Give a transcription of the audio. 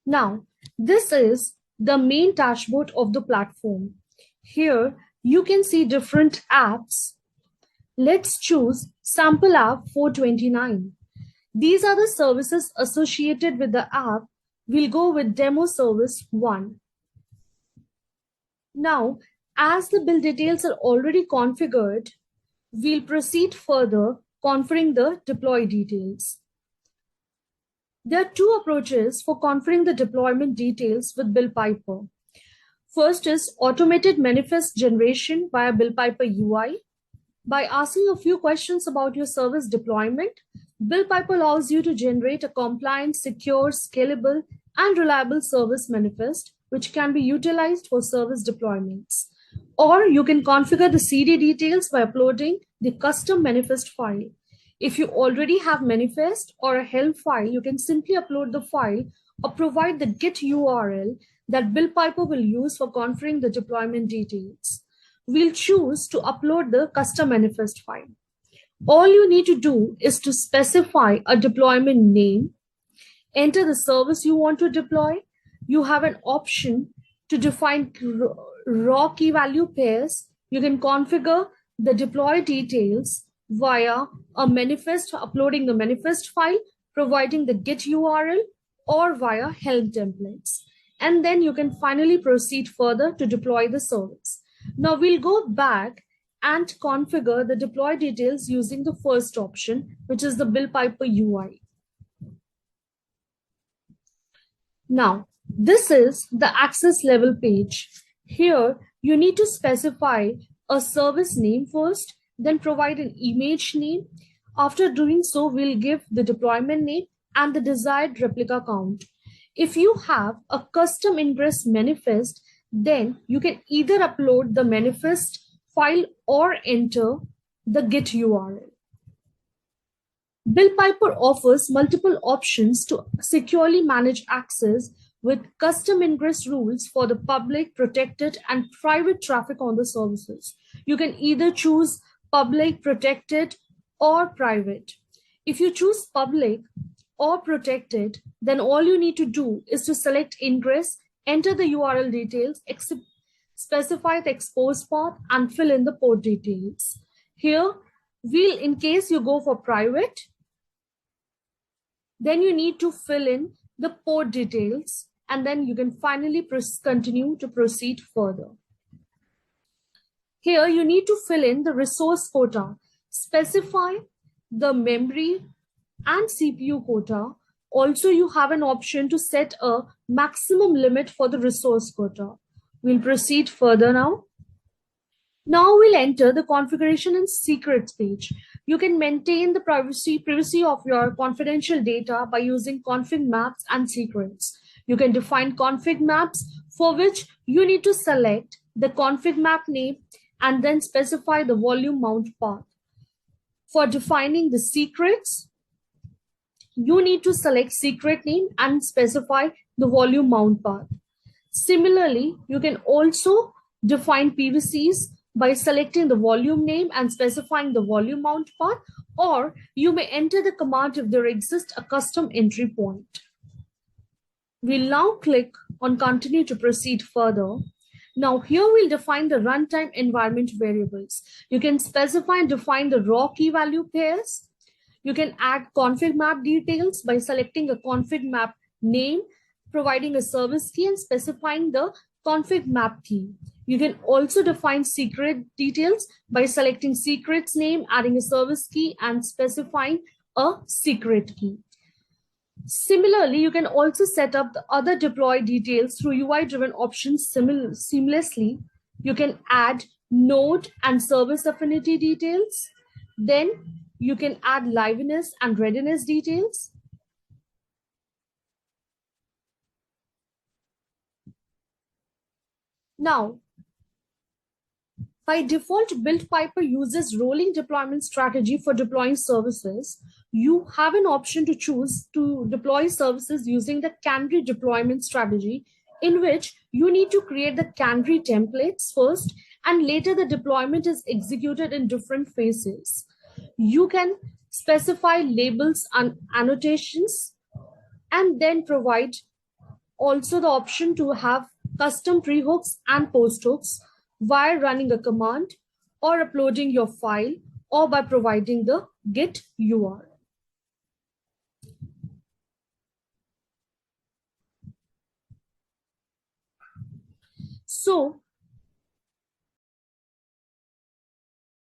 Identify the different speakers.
Speaker 1: Now, this is the main dashboard of the platform. Here, you can see different apps. Let's choose Sample App 429. These are the services associated with the app. We'll go with Demo Service 1. Now, as the build details are already configured, we'll proceed further configuring the deploy details. There are two approaches for configuring the deployment details with BuildPiper. First is automated manifest generation via BuildPiper UI. By asking a few questions about your service deployment, BuildPiper allows you to generate a compliant, secure, scalable, and reliable service manifest, which can be utilized for service deployments. Or you can configure the CD details by uploading the custom manifest file. If you already have manifest or a Helm file, you can simply upload the file or provide the Git URL that BuildPiper will use for configuring the deployment details. We'll choose to upload the custom manifest file. All you need to do is to specify a deployment name, enter the service you want to deploy. You have an option to define raw key value pairs. You can configure the deploy details via a manifest, uploading the manifest file, providing the Git URL, or via Helm templates. And then you can finally proceed further to deploy the service. Now we'll go back and configure the deploy details using the first option, which is the BuildPiper UI. Now, this is the access level page. Here, you need to specify a service name first, then provide an image name. After doing so, we'll give the deployment name and the desired replica count. If you have a custom ingress manifest, then you can either upload the manifest file or enter the Git URL. BuildPiper offers multiple options to securely manage access with custom ingress rules for the public, protected, and private traffic on the services. You can either choose public, protected, or private. If you choose public or protected, then all you need to do is to select ingress, enter the URL details, specify the expose path, and fill in the port details. Here, in case you go for private, then you need to fill in the port details, and then you can finally continue to proceed further. Here, you need to fill in the resource quota, specify the memory and CPU quota. Also, you have an option to set a maximum limit for the resource quota. We'll proceed further now. Now we'll enter the configuration and secrets page. You can maintain the privacy of your confidential data by using config maps and secrets. You can define config maps, for which you need to select the config map name and then specify the volume mount path. For defining the secrets, you need to select secret name and specify the volume mount path. Similarly, you can also define PVCs by selecting the volume name and specifying the volume mount path, or you may enter the command if there exists a custom entry point. We'll now click on continue to proceed further. Now here we'll define the runtime environment variables. You can specify and define the raw key value pairs. You can add config map details by selecting a config map name, providing a service key, and specifying the config map key. You can also define secret details by selecting secrets name, adding a service key, and specifying a secret key. Similarly, you can also set up the other deploy details through UI-driven options seamlessly. You can add node and service affinity details. Then you can add liveness and readiness details. Now, by default, BuildPiper uses rolling deployment strategy for deploying services. You have an option to choose to deploy services using the canary deployment strategy, in which you need to create the canary templates first, and later the deployment is executed in different phases. You can specify labels and annotations, and then provide also the option to have custom pre-hooks and post-hooks via running a command or uploading your file or by providing the Git URL. So